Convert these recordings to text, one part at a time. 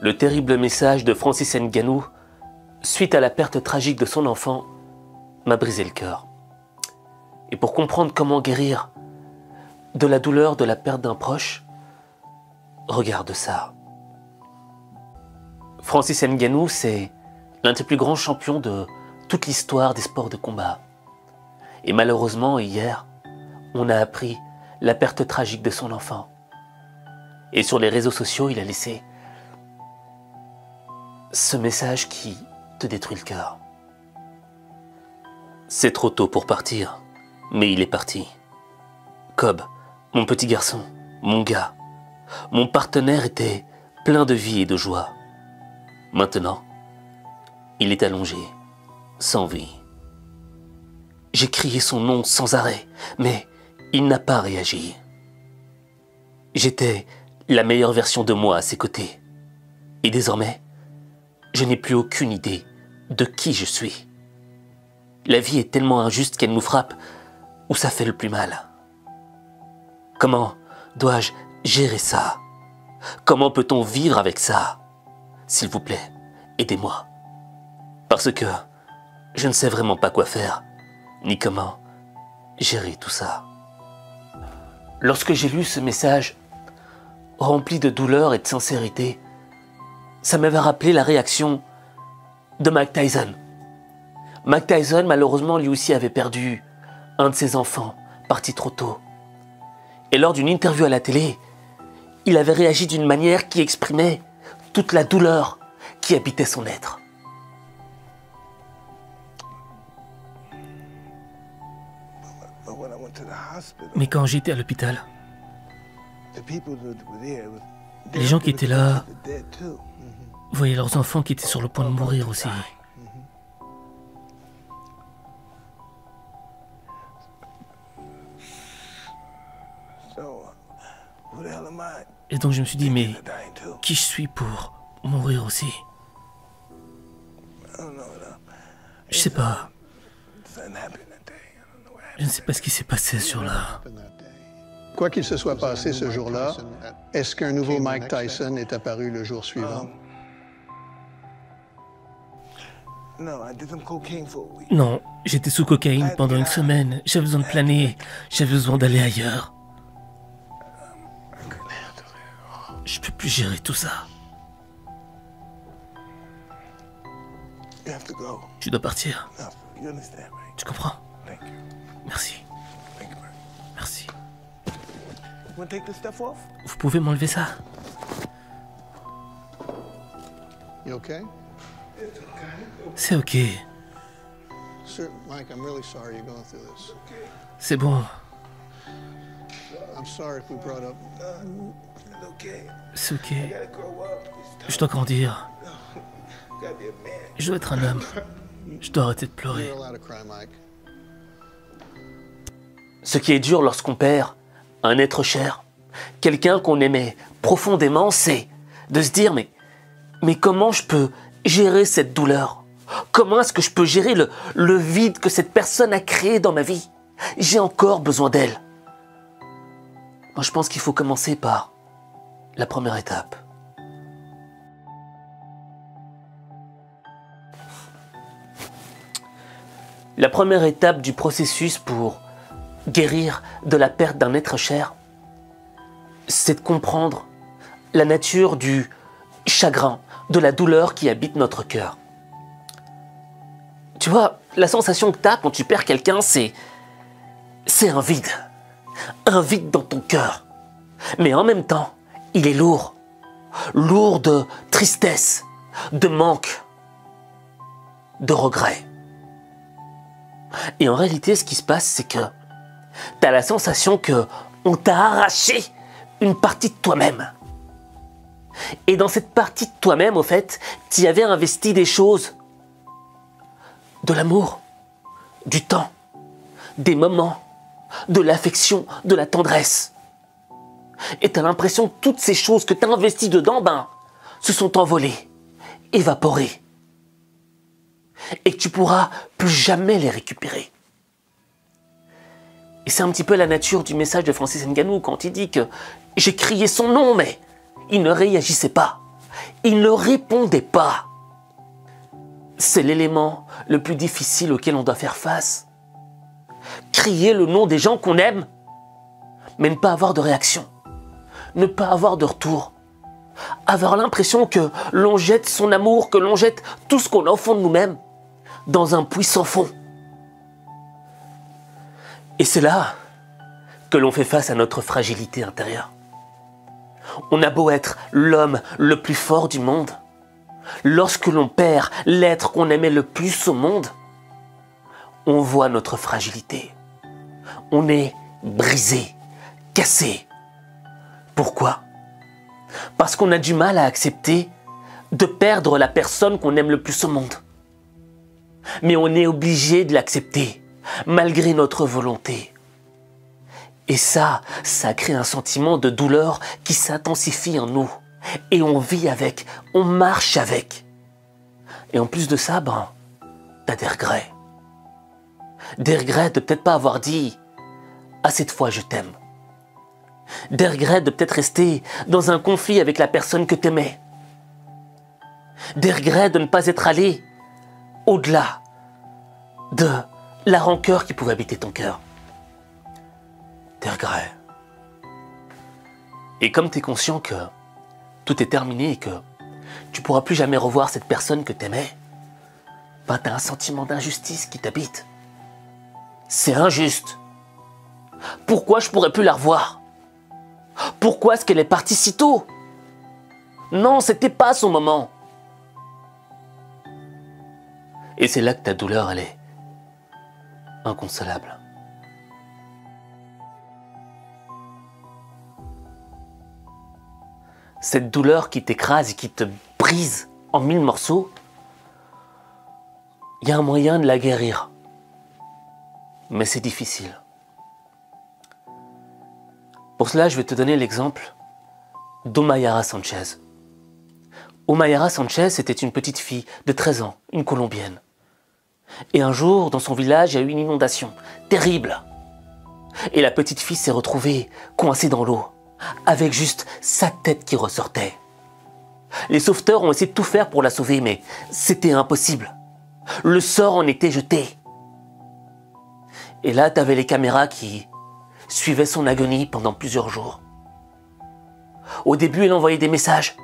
Le terrible message de Francis Ngannou, suite à la perte tragique de son enfant, m'a brisé le cœur. Et pour comprendre comment guérir de la douleur de la perte d'un proche, regarde ça. Francis Ngannou, c'est l'un des plus grands champions de toute l'histoire des sports de combat. Et malheureusement, hier, on a appris la perte tragique de son enfant. Et sur les réseaux sociaux, il a laissé ce message qui te détruit le cœur. C'est trop tôt pour partir, mais il est parti. Cobb, mon petit garçon, mon gars, mon partenaire était plein de vie et de joie. Maintenant, il est allongé, sans vie. J'ai crié son nom sans arrêt, mais il n'a pas réagi. J'étais la meilleure version de moi à ses côtés. Et désormais, je n'ai plus aucune idée de qui je suis. La vie est tellement injuste qu'elle nous frappe où ça fait le plus mal. Comment dois-je gérer ça? Comment peut-on vivre avec ça? S'il vous plaît, aidez-moi. Parce que je ne sais vraiment pas quoi faire, ni comment gérer tout ça. Lorsque j'ai lu ce message, rempli de douleur et de sincérité, ça m'avait rappelé la réaction de Mike Tyson. Mike Tyson, malheureusement, lui aussi avait perdu un de ses enfants, parti trop tôt. Et lors d'une interview à la télé, il avait réagi d'une manière qui exprimait toute la douleur qui habitait son être. Mais quand j'étais à l'hôpital, les gens qui étaient là voyaient leurs enfants qui étaient sur le point de mourir aussi. Et donc je me suis dit, mais qui je suis pour mourir aussi? Je sais pas. Je ne sais pas ce qui s'est passé ce jour-là. Quoi qu'il se soit passé ce jour-là, est-ce qu'un nouveau Mike Tyson est apparu le jour suivant? Non, j'étais sous cocaïne pendant une semaine. J'avais besoin de planer. J'avais besoin d'aller ailleurs. Je peux plus gérer tout ça. Tu dois partir. Tu comprends? Merci. Merci. Vous pouvez m'enlever ça? You okay? C'est ok. Sir, Mike, I'm really sorry you're going through this. C'est bon. I'm sorry if we brought up. C'est ok. Je dois grandir. Je dois être un homme. Je dois arrêter de pleurer. You're allowed to cry, Mike. Ce qui est dur lorsqu'on perd un être cher, quelqu'un qu'on aimait profondément, c'est de se dire mais comment je peux gérer cette douleur? Comment est-ce que je peux gérer le vide que cette personne a créé dans ma vie? J'ai encore besoin d'elle. Moi, je pense qu'il faut commencer par la première étape. La première étape du processus pour guérir de la perte d'un être cher, c'est de comprendre la nature du chagrin, de la douleur qui habite notre cœur. Tu vois, la sensation que tu as quand tu perds quelqu'un, c'est un vide. Un vide dans ton cœur. Mais en même temps, il est lourd. Lourd de tristesse, de manque, de regret. Et en réalité, ce qui se passe, c'est que tu as la sensation qu'on t'a arraché une partie de toi-même. Et dans cette partie de toi-même, au fait, tu y avais investi des choses. De l'amour, du temps, des moments, de l'affection, de la tendresse. Et tu as l'impression que toutes ces choses que tu as investies dedans, se sont envolées, évaporées. Et que tu pourras plus jamais les récupérer. Et c'est un petit peu la nature du message de Francis Ngannou quand il dit que j'ai crié son nom, mais il ne réagissait pas. Il ne répondait pas. C'est l'élément le plus difficile auquel on doit faire face. Crier le nom des gens qu'on aime, mais ne pas avoir de réaction, ne pas avoir de retour. Avoir l'impression que l'on jette son amour, que l'on jette tout ce qu'on a au fond de nous-mêmes dans un puits sans fond. Et c'est là que l'on fait face à notre fragilité intérieure. On a beau être l'homme le plus fort du monde, lorsque l'on perd l'être qu'on aimait le plus au monde, on voit notre fragilité. On est brisé, cassé. Pourquoi ? Parce qu'on a du mal à accepter de perdre la personne qu'on aime le plus au monde. Mais on est obligé de l'accepter, malgré notre volonté. Et ça crée un sentiment de douleur qui s'intensifie en nous. Et on vit avec, on marche avec. Et en plus de ça, t'as des regrets. Des regrets de peut-être pas avoir dit assez de fois je t'aime. Des regrets de peut-être rester dans un conflit avec la personne que t'aimais. Des regrets de ne pas être allé au-delà de la rancœur qui pouvait habiter ton cœur. Des regrets. Et comme tu es conscient que tout est terminé et que tu pourras plus jamais revoir cette personne que t'aimais, tu as un sentiment d'injustice qui t'habite. C'est injuste. Pourquoi je pourrais plus la revoir ? Pourquoi est-ce qu'elle est partie si tôt ? Non, c'était pas son moment. Et c'est là que ta douleur, elle est inconsolable. Cette douleur qui t'écrase et qui te brise en 1000 morceaux, il y a un moyen de la guérir. Mais c'est difficile. Pour cela, je vais te donner l'exemple d'Omayara Sanchez. Omayara Sanchez était une petite fille de 13 ans, une Colombienne. Et un jour, dans son village, il y a eu une inondation terrible. Et la petite fille s'est retrouvée coincée dans l'eau, avec juste sa tête qui ressortait. Les sauveteurs ont essayé de tout faire pour la sauver, mais c'était impossible. Le sort en était jeté. Et là, tu avais les caméras qui suivaient son agonie pendant plusieurs jours. Au début, elle envoyait des messages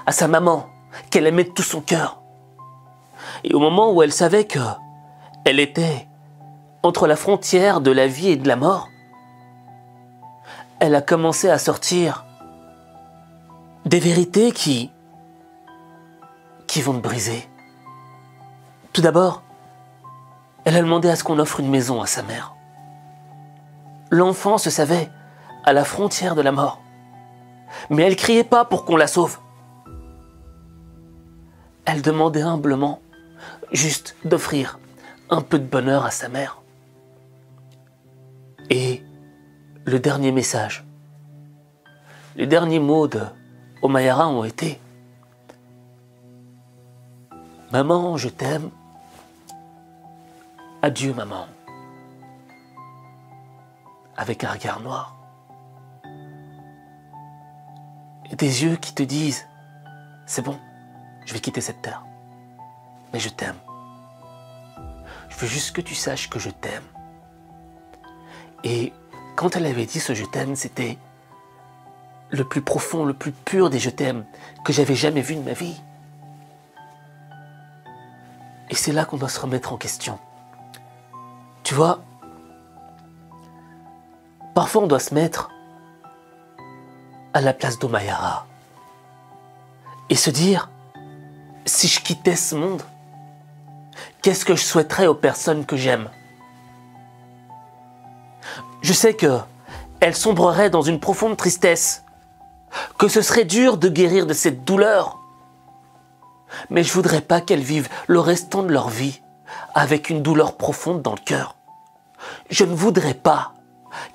à sa maman, qu'elle aimait de tout son cœur. Et au moment où elle savait qu'elle était entre la frontière de la vie et de la mort, elle a commencé à sortir des vérités qui vont te briser. Tout d'abord, elle a demandé à ce qu'on offre une maison à sa mère. L'enfant se savait à la frontière de la mort. Mais elle criait pas pour qu'on la sauve. Elle demandait humblement juste d'offrir un peu de bonheur à sa mère. Et le dernier message, les derniers mots de Omayara ont été « Maman, je t'aime. Adieu, maman. » Avec un regard noir. Et des yeux qui te disent « C'est bon, je vais quitter cette terre. Mais je t'aime. Je veux juste que tu saches que je t'aime. » Et quand elle avait dit ce « je t'aime », c'était le plus profond, le plus pur des « je t'aime » que j'avais jamais vu de ma vie. Et c'est là qu'on doit se remettre en question. Tu vois, parfois on doit se mettre à la place d'Omayara et se dire, si je quittais ce monde, qu'est-ce que je souhaiterais aux personnes que j'aime ? Je sais qu'elles sombreraient dans une profonde tristesse, que ce serait dur de guérir de cette douleur, mais je voudrais pas qu'elles vivent le restant de leur vie avec une douleur profonde dans le cœur. Je ne voudrais pas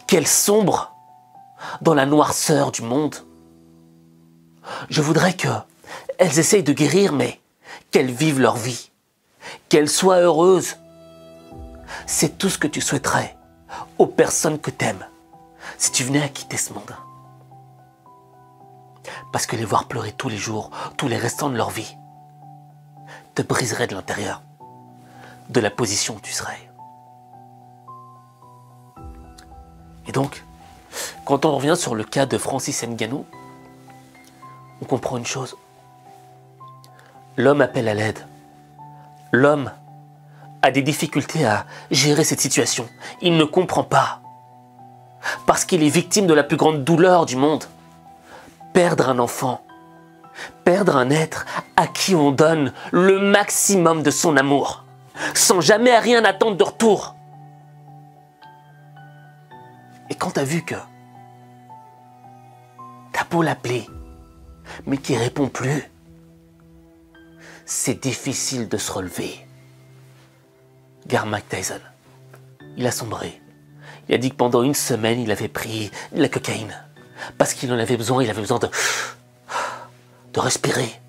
qu'elles sombrent dans la noirceur du monde. Je voudrais qu'elles essayent de guérir, mais qu'elles vivent leur vie, qu'elles soient heureuses. C'est tout ce que tu souhaiterais aux personnes que t'aimes si tu venais à quitter ce monde. Parce que les voir pleurer tous les jours, tous les restants de leur vie, te briserait de l'intérieur, de la position où tu serais. Et donc, quand on revient sur le cas de Francis Ngannou, on comprend une chose. L'homme appelle à l'aide. L'homme a des difficultés à gérer cette situation. Il ne comprend pas. Parce qu'il est victime de la plus grande douleur du monde. Perdre un enfant. Perdre un être à qui on donne le maximum de son amour. Sans jamais rien attendre de retour. Et quand t'as vu que t'as beau l'appeler, mais qu'il répond plus, c'est difficile de se relever. Regarde Mike Tyson. Il a sombré. Il a dit que pendant une semaine, il avait pris de la cocaïne. Parce qu'il en avait besoin, il avait besoin de respirer.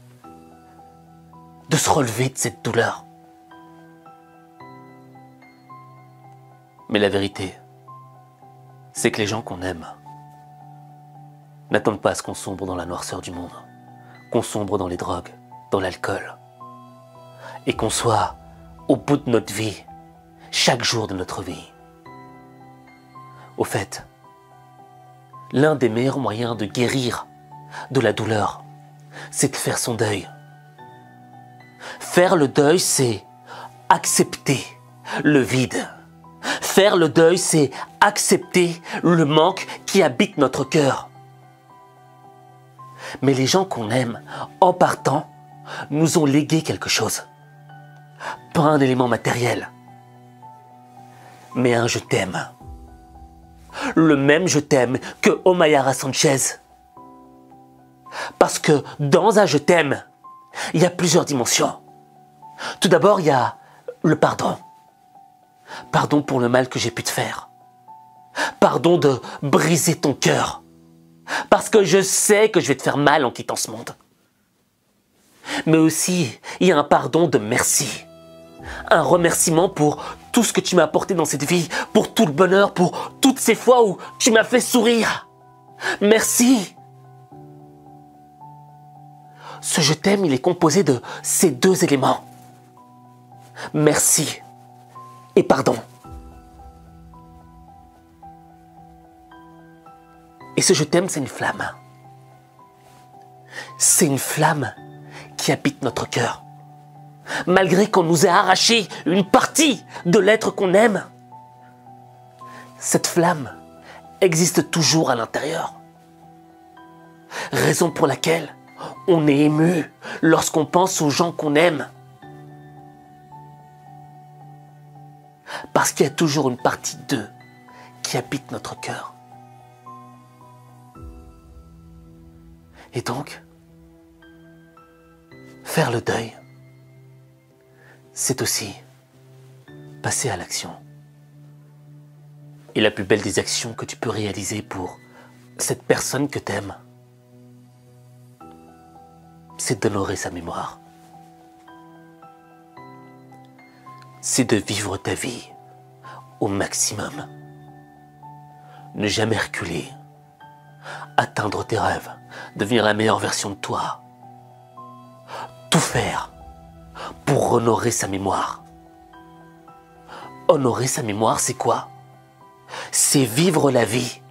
De se relever de cette douleur. Mais la vérité, c'est que les gens qu'on aime n'attendent pas à ce qu'on sombre dans la noirceur du monde, qu'on sombre dans les drogues, dans l'alcool, et qu'on soit au bout de notre vie, chaque jour de notre vie. Au fait, l'un des meilleurs moyens de guérir de la douleur, c'est de faire son deuil. Faire le deuil, c'est accepter le vide. Faire le deuil, c'est accepter le manque qui habite notre cœur. Mais les gens qu'on aime, en partant, nous ont légué quelque chose. Pas un élément matériel, mais un je t'aime. Le même je t'aime que Omayara Sanchez. Parce que dans un je t'aime, il y a plusieurs dimensions. Tout d'abord, il y a le pardon. Pardon pour le mal que j'ai pu te faire. Pardon de briser ton cœur. Parce que je sais que je vais te faire mal en quittant ce monde. Mais aussi, il y a un pardon de merci. Un remerciement pour tout ce que tu m'as apporté dans cette vie, pour tout le bonheur, pour toutes ces fois où tu m'as fait sourire. Merci. Ce je t'aime, il est composé de ces deux éléments. Merci et pardon. Et ce je t'aime, c'est une flamme. C'est une flamme qui habite notre cœur. Malgré qu'on nous ait arraché une partie de l'être qu'on aime, cette flamme existe toujours à l'intérieur. Raison pour laquelle on est ému lorsqu'on pense aux gens qu'on aime. Parce qu'il y a toujours une partie d'eux qui habite notre cœur. Et donc, faire le deuil, c'est aussi passer à l'action. Et la plus belle des actions que tu peux réaliser pour cette personne que t'aimes, c'est d'honorer sa mémoire. C'est de vivre ta vie au maximum. Ne jamais reculer. Atteindre tes rêves. Devenir la meilleure version de toi. Tout faire pour honorer sa mémoire. Honorer sa mémoire, c'est quoi? C'est vivre la vie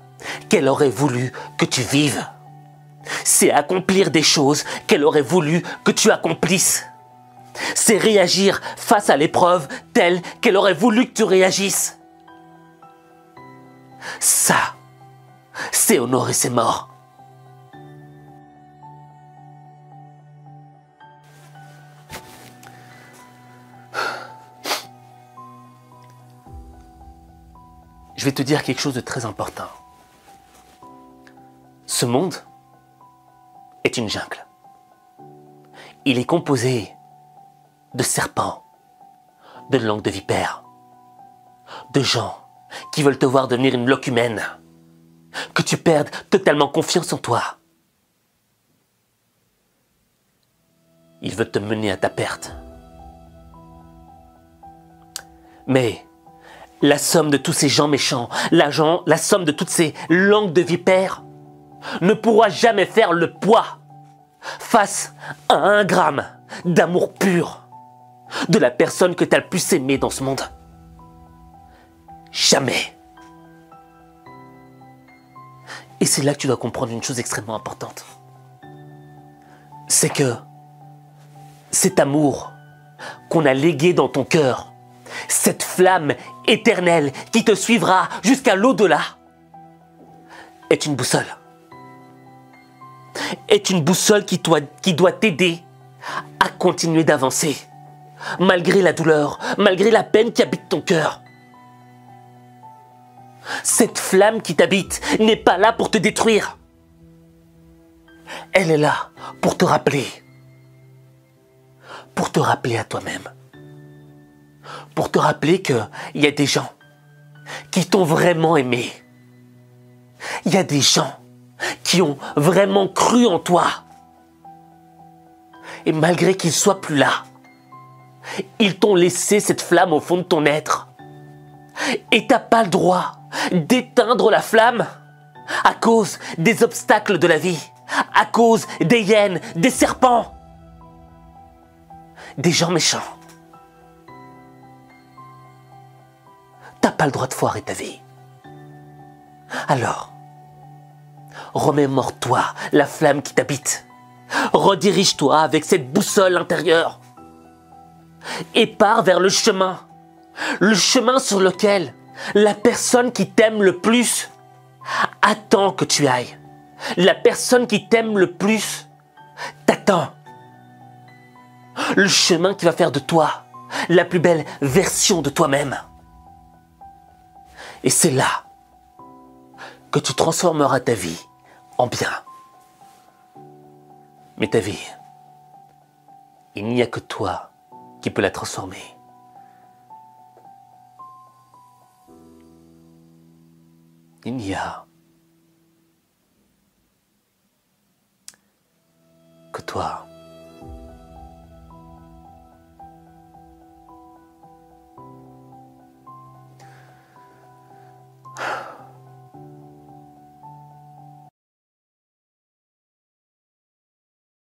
qu'elle aurait voulu que tu vives. C'est accomplir des choses qu'elle aurait voulu que tu accomplisses. C'est réagir face à l'épreuve telle qu'elle aurait voulu que tu réagisses. Ça, c'est honorer ses morts. Je vais te dire quelque chose de très important. Ce monde est une jungle. Il est composé de serpents, de langues de vipères, de gens qui veulent te voir devenir une locumène, que tu perdes totalement confiance en toi. Ils veulent te mener à ta perte. Mais la somme de tous ces gens méchants, la somme de toutes ces langues de vipères, ne pourra jamais faire le poids face à 1 gramme d'amour pur de la personne que tu as le plus aimée dans ce monde. Jamais. Et c'est là que tu dois comprendre une chose extrêmement importante. C'est que cet amour qu'on a légué dans ton cœur, cette flamme éternelle qui te suivra jusqu'à l'au-delà, est une boussole. Est une boussole qui doit t'aider à continuer d'avancer, malgré la douleur, malgré la peine qui habite ton cœur. Cette flamme qui t'habite n'est pas là pour te détruire. Elle est là pour te rappeler à toi-même. Pour te rappeler qu'il y a des gens qui t'ont vraiment aimé. Il y a des gens qui ont vraiment cru en toi. Et malgré qu'ils soient plus là, ils t'ont laissé cette flamme au fond de ton être. Et t'as pas le droit d'éteindre la flamme à cause des obstacles de la vie, à cause des hyènes, des serpents, des gens méchants. T'as pas le droit de foirer ta vie. Alors, remémore-toi la flamme qui t'habite. Redirige-toi avec cette boussole intérieure et pars vers le chemin sur lequel la personne qui t'aime le plus attend que tu ailles. La personne qui t'aime le plus t'attend. Le chemin qui va faire de toi la plus belle version de toi-même. Et c'est là que tu transformeras ta vie en bien. Mais ta vie, il n'y a que toi qui peux la transformer. Il n'y a que toi.